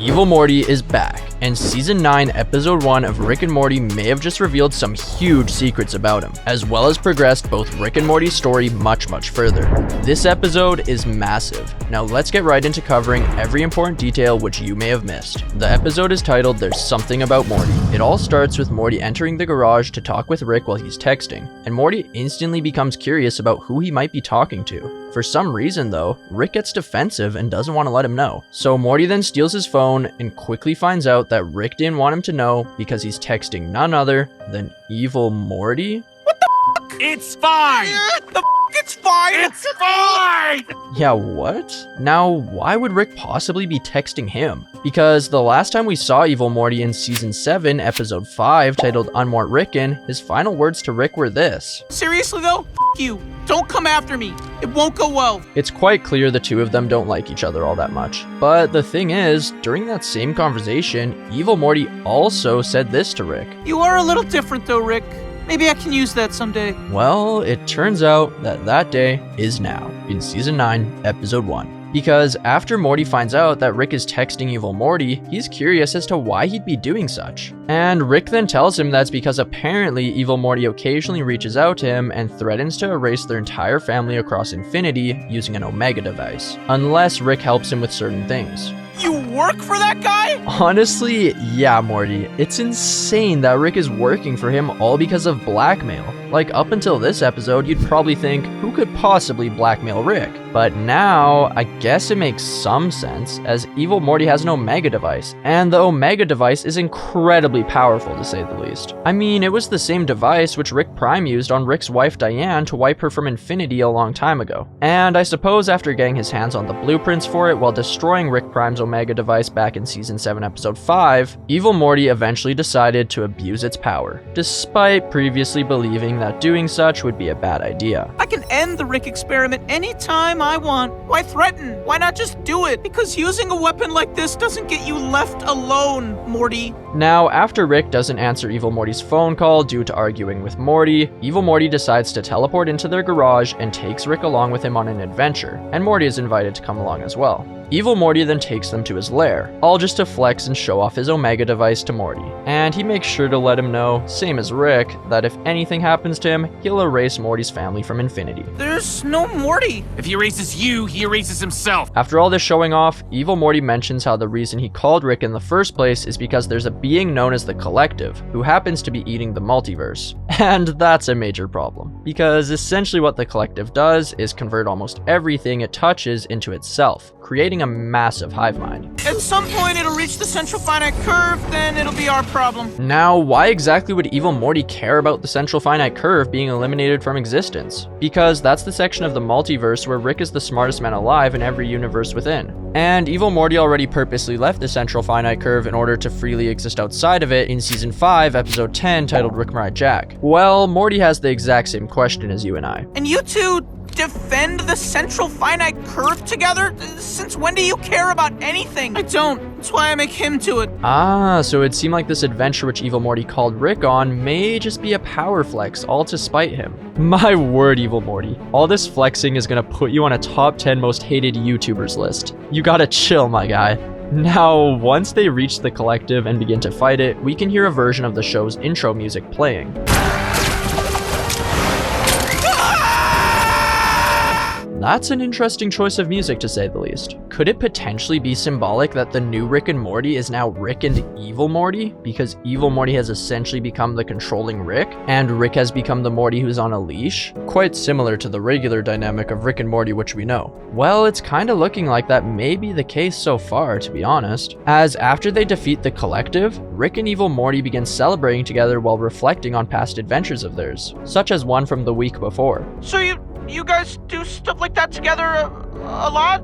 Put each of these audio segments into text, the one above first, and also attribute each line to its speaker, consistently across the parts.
Speaker 1: Evil Morty is back, and Season 9, Episode 1 of Rick and Morty may have just revealed some huge secrets about him, as well as progressed both Rick and Morty's story much further. This episode is massive. Now let's get right into covering every important detail which you may have missed. The episode is titled There's Something About Morty. It all starts with Morty entering the garage to talk with Rick while he's texting, and Morty instantly becomes curious about who he might be talking to. For some reason though, Rick gets defensive and doesn't want to let him know. So Morty then steals his phone and quickly finds out that Rick didn't want him to know because he's texting none other than Evil Morty.
Speaker 2: What the f***? It's fine! It's fine! It's fine!
Speaker 1: Yeah, what? Now, why would Rick possibly be texting him? Because the last time we saw Evil Morty in Season 7, Episode 5, titled Unmort Rickin', his final words to Rick were this.
Speaker 2: Seriously though? F*** you. Don't come after me. It won't go well.
Speaker 1: It's quite clear the two of them don't like each other all that much. But the thing is, during that same conversation, Evil Morty also said this to Rick.
Speaker 2: You are a little different though, Rick. Maybe I can use that someday.
Speaker 1: Well, it turns out that day is now, in Season 9, Episode 1. Because after Morty finds out that Rick is texting Evil Morty, he's curious as to why he'd be doing such. And Rick then tells him that's because apparently Evil Morty occasionally reaches out to him and threatens to erase their entire family across infinity using an Omega device, unless Rick helps him with certain things.
Speaker 2: You work for that guy?
Speaker 1: Honestly, yeah, Morty. It's insane that Rick is working for him all because of blackmail. Like, up until this episode, you'd probably think, who could possibly blackmail Rick? But now, I guess it makes some sense, as Evil Morty has an Omega device, and the Omega device is incredibly powerful to say the least. I mean, it was the same device which Rick Prime used on Rick's wife Diane to wipe her from infinity a long time ago. And I suppose after getting his hands on the blueprints for it while destroying Rick Prime's Omega device back in Season 7, Episode 5, Evil Morty eventually decided to abuse its power, despite previously believing that doing such would be a bad idea.
Speaker 2: I can end the Rick experiment anytime I want. Why threaten? Why not just do it? Because using a weapon like this doesn't get you left alone, Morty.
Speaker 1: Now, after Rick doesn't answer Evil Morty's phone call due to arguing with Morty, Evil Morty decides to teleport into their garage and takes Rick along with him on an adventure, and Morty is invited to come along as well. Evil Morty then takes them to his lair, all just to flex and show off his Omega device to Morty. And he makes sure to let him know, same as Rick, that if anything happens to him, he'll erase Morty's family from infinity.
Speaker 2: There's no Morty.
Speaker 3: If he erases you, he erases himself.
Speaker 1: After all this showing off, Evil Morty mentions how the reason he called Rick in the first place is because there's a being known as the Collective, who happens to be eating the multiverse. And that's a major problem, because essentially what the Collective does is convert almost everything it touches into itself, creating a massive hive mind.
Speaker 2: At some point it'll reach the central finite curve, then it'll be our problem.
Speaker 1: Now, why exactly would Evil Morty care about the central finite curve being eliminated from existence? Because that's the section of the multiverse where Rick is the smartest man alive in every universe within. And Evil Morty already purposely left the central finite curve in order to freely exist outside of it in Season 5, Episode 10, titled Rick and Jack. Well, Morty has the exact same question as you and I.
Speaker 2: And you two defend the central finite curve together? Since when do you care about anything? I don't. That's why I make him do it.
Speaker 1: Ah, so it seemed like this adventure which Evil Morty called Rick on may just be a power flex, all to spite him. My word, Evil Morty. All this flexing is gonna put you on a top 10 most hated YouTubers list. You gotta chill, my guy. Now, once they reach the Collective and begin to fight it, we can hear a version of the show's intro music playing. That's an interesting choice of music, to say the least. Could it potentially be symbolic that the new Rick and Morty is now Rick and Evil Morty? Because Evil Morty has essentially become the controlling Rick, and Rick has become the Morty who's on a leash? Quite similar to the regular dynamic of Rick and Morty which we know. Well, it's kinda looking like that may be the case so far, to be honest. As after they defeat the Collective, Rick and Evil Morty begin celebrating together while reflecting on past adventures of theirs, such as one from the week before.
Speaker 2: So you guys do stuff like that together a lot?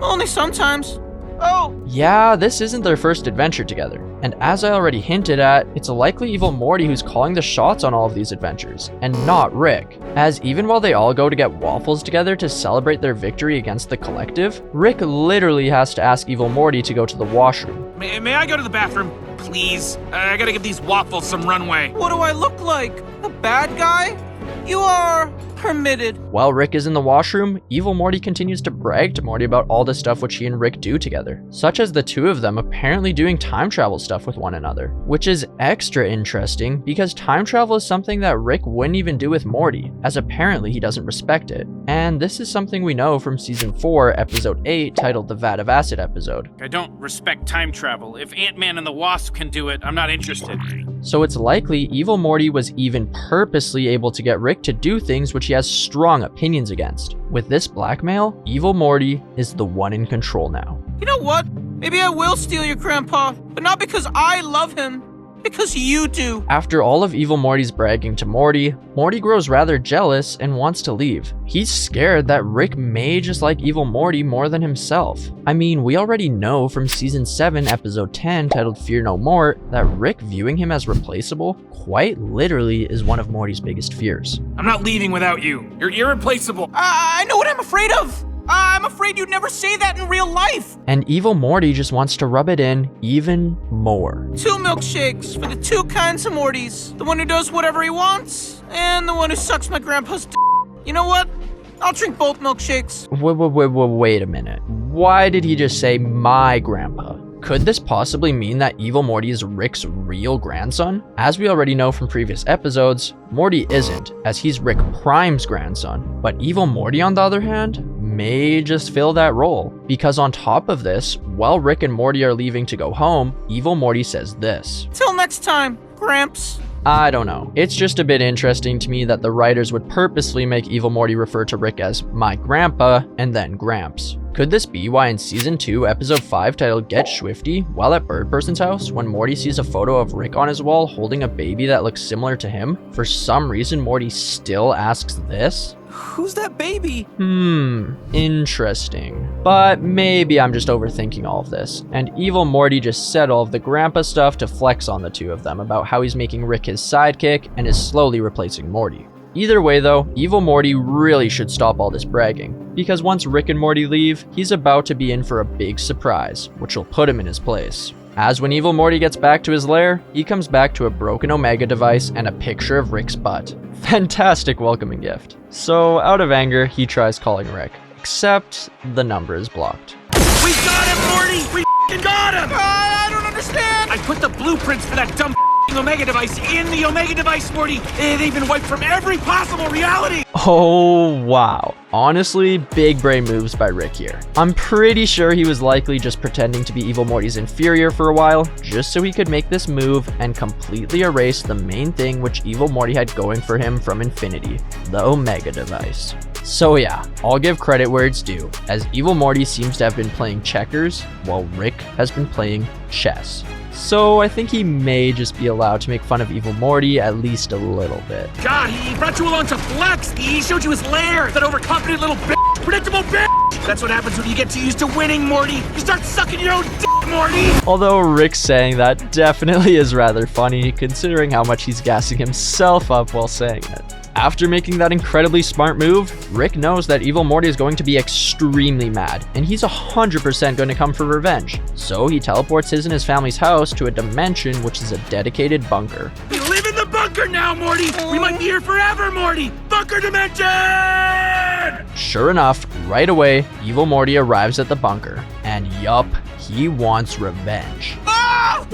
Speaker 2: Only sometimes. Oh.
Speaker 1: Yeah, this isn't their first adventure together. And as I already hinted at, it's likely Evil Morty who's calling the shots on all of these adventures, and not Rick. As even while they all go to get waffles together to celebrate their victory against the Collective, Rick literally has to ask Evil Morty to go to the washroom.
Speaker 3: May I go to the bathroom, please? I gotta give these waffles some runway.
Speaker 2: What do I look like? A bad guy? You are permitted.
Speaker 1: While Rick is in the washroom, Evil Morty continues to brag to Morty about all the stuff which he and Rick do together, such as the two of them apparently doing time travel stuff with one another, which is extra interesting because time travel is something that Rick wouldn't even do with Morty, as apparently he doesn't respect it. And this is something we know from season 4, episode 8, titled the Vat of Acid episode.
Speaker 3: I don't respect time travel. If Ant-Man and the Wasp can do it, I'm not interested.
Speaker 1: So it's likely Evil Morty was even purposely able to get Rick to do things which he has strong opinions against. With this blackmail, Evil Morty is the one in control now.
Speaker 2: You know what? Maybe I will steal your grandpa, but not because I love him. Because you do.
Speaker 1: After all of Evil Morty's bragging to Morty, Morty grows rather jealous and wants to leave. He's scared that Rick may just like Evil Morty more than himself. I mean, we already know from season 7, episode 10, titled Fear No More, that Rick viewing him as replaceable quite literally is one of Morty's biggest fears.
Speaker 3: I'm not leaving without you. You're irreplaceable.
Speaker 2: I know what I'm afraid of. I'm afraid you'd never say that in real life.
Speaker 1: And Evil Morty just wants to rub it in even more.
Speaker 2: 2 milkshakes for the 2 kinds of Mortys. The one who does whatever he wants, and the one who sucks my grandpa's d. You know what? I'll drink both milkshakes.
Speaker 1: Wait a minute. Why did he just say my grandpa? Could this possibly mean that Evil Morty is Rick's real grandson? As we already know from previous episodes, Morty isn't, as he's Rick Prime's grandson. But Evil Morty, on the other hand, may just fill that role. Because on top of this, while Rick and Morty are leaving to go home, Evil Morty says this.
Speaker 2: Till next time, Gramps.
Speaker 1: I don't know. It's just a bit interesting to me that the writers would purposely make Evil Morty refer to Rick as my grandpa and then Gramps. Could this be why in season 2, episode 5, titled Get Swifty, while at Bird Person's house, when Morty sees a photo of Rick on his wall holding a baby that looks similar to him, for some reason Morty still asks this?
Speaker 2: Who's that baby?
Speaker 1: Interesting. But maybe I'm just overthinking all of this, and Evil Morty just said all of the grandpa stuff to flex on the two of them about how he's making Rick his sidekick and is slowly replacing Morty. Either way though, Evil Morty really should stop all this bragging, because once Rick and Morty leave, he's about to be in for a big surprise, which will put him in his place. As when Evil Morty gets back to his lair, he comes back to a broken Omega device and a picture of Rick's butt. Fantastic welcoming gift. So out of anger, he tries calling Rick, except the number is blocked.
Speaker 3: We got him, Morty! We f***ing got him!
Speaker 2: I don't understand.
Speaker 3: I put the blueprints for that dumb Omega device in the Omega device, Morty. They've been wiped from every possible reality.
Speaker 1: Oh, wow. Honestly, big brain moves by Rick here. I'm pretty sure he was likely just pretending to be Evil Morty's inferior for a while, just so he could make this move and completely erase the main thing which Evil Morty had going for him from Infinity, the Omega device. So yeah, I'll give credit where it's due, as Evil Morty seems to have been playing checkers, while Rick has been playing chess. So I think he may just be allowed to make fun of Evil Morty at least a little bit.
Speaker 3: God, he brought you along to flex. He showed you his lair. That overconfident little bitch. Predictable bitch. That's what happens when you get too used to winning, Morty. You start sucking your own dick, Morty.
Speaker 1: Although Rick saying that definitely is rather funny, considering how much he's gassing himself up while saying it. After making that incredibly smart move, Rick knows that Evil Morty is going to be extremely mad, and he's 100% going to come for revenge. So he teleports his and his family's house to a dimension which is a dedicated bunker.
Speaker 3: We live in the bunker now, Morty. We might be here forever, Morty. Bunker dimension!
Speaker 1: Sure enough, right away, Evil Morty arrives at the bunker, and yup, he wants revenge.
Speaker 2: Ah!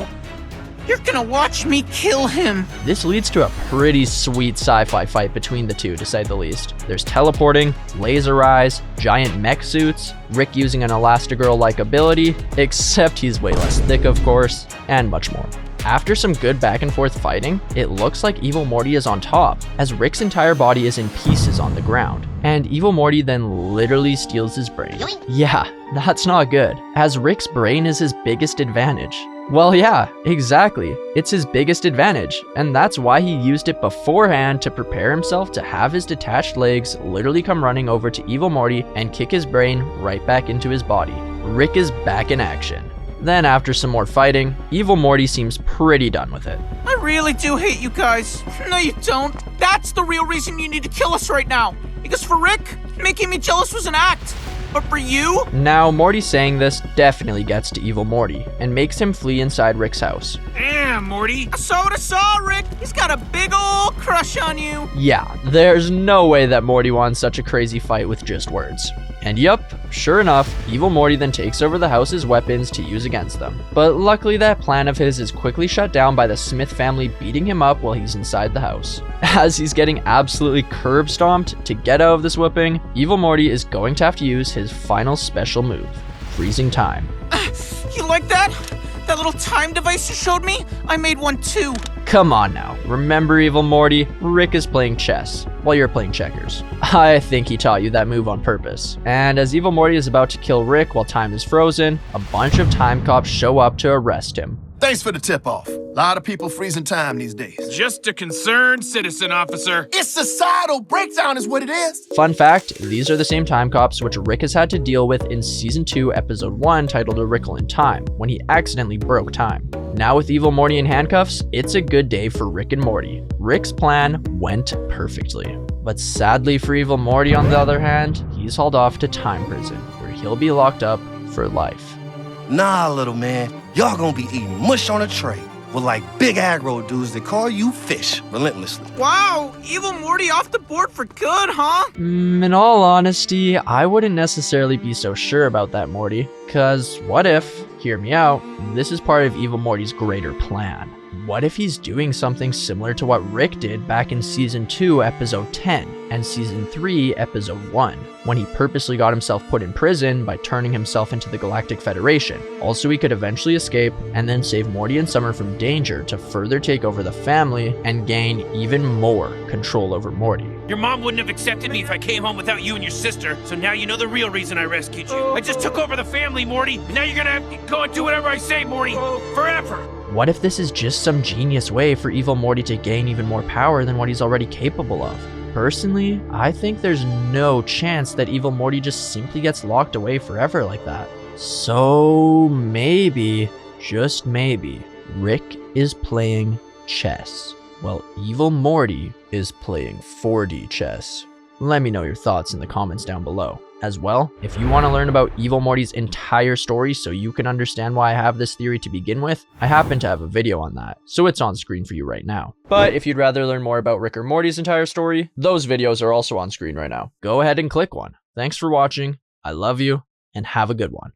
Speaker 2: You're gonna watch me kill him.
Speaker 1: This leads to a pretty sweet sci-fi fight between the two, to say the least. There's teleporting, laser eyes, giant mech suits, Rick using an Elastigirl-like ability, except he's way less thick of course, and much more. After some good back and forth fighting, it looks like Evil Morty is on top, as Rick's entire body is in pieces on the ground. And Evil Morty then literally steals his brain. Yeah, that's not good, as Rick's brain is his biggest advantage. Well, yeah, exactly. It's his biggest advantage, and that's why he used it beforehand to prepare himself to have his detached legs literally come running over to Evil Morty and kick his brain right back into his body. Rick is back in action. Then after some more fighting, Evil Morty seems pretty done with it.
Speaker 2: I really do hate you guys. No, you don't. That's the real reason you need to kill us right now. Because for Rick, making me jealous was an act. But for you?
Speaker 1: Now, Morty saying this definitely gets to Evil Morty and makes him flee inside Rick's house.
Speaker 3: Damn, Morty.
Speaker 2: I saw, Rick. He's got a big ol' crush on you.
Speaker 1: Yeah, there's no way that Morty won such a crazy fight with just words. And yup, sure enough, Evil Morty then takes over the house's weapons to use against them. But luckily that plan of his is quickly shut down by the Smith family beating him up while he's inside the house. As he's getting absolutely curb stomped to get out of this whipping, Evil Morty is going to have to use his final special move, freezing time.
Speaker 2: You like that? That little time device you showed me? I made one too.
Speaker 1: Come on now, remember Evil Morty? Rick is playing chess while you're playing checkers. I think he taught you that move on purpose. And as Evil Morty is about to kill Rick while time is frozen, a bunch of time cops show up to arrest him.
Speaker 4: Thanks for the tip-off. A lot of people freezing time these days.
Speaker 3: Just a concerned citizen, officer.
Speaker 4: It's societal breakdown is what it is.
Speaker 1: Fun fact, these are the same time cops which Rick has had to deal with in Season 2, Episode 1, titled A Wrinkle in Time, when he accidentally broke time. Now with Evil Morty in handcuffs, it's a good day for Rick and Morty. Rick's plan went perfectly. But sadly for Evil Morty, on the other hand, he's hauled off to time prison, where he'll be locked up for life.
Speaker 5: Nah, little man, y'all gonna be eating mush on a tray with like big aggro dudes that call you fish relentlessly.
Speaker 2: Wow, Evil Morty off the board for good, huh?
Speaker 1: In all honesty, I wouldn't necessarily be so sure about that, Morty. Cause what if, hear me out, this is part of Evil Morty's greater plan? What if he's doing something similar to what Rick did back in Season 2, Episode 10, and Season 3, Episode 1, when he purposely got himself put in prison by turning himself into the Galactic Federation. Also, he could eventually escape and then save Morty and Summer from danger to further take over the family and gain even more control over Morty.
Speaker 3: Your mom wouldn't have accepted me if I came home without you and your sister, so now you know the real reason I rescued you. I just took over the family, Morty, and now you're gonna have to go and do whatever I say, Morty, forever.
Speaker 1: What if this is just some genius way for Evil Morty to gain even more power than what he's already capable of? Personally, I think there's no chance that Evil Morty just simply gets locked away forever like that. So maybe, just maybe, Rick is playing chess, while Evil Morty is playing 4D chess. Let me know your thoughts in the comments down below. As well, if you want to learn about Evil Morty's entire story so you can understand why I have this theory to begin with, I happen to have a video on that, so it's on screen for you right now. But if you'd rather learn more about Rick or Morty's entire story, those videos are also on screen right now. Go ahead and click one. Thanks for watching, I love you, and have a good one.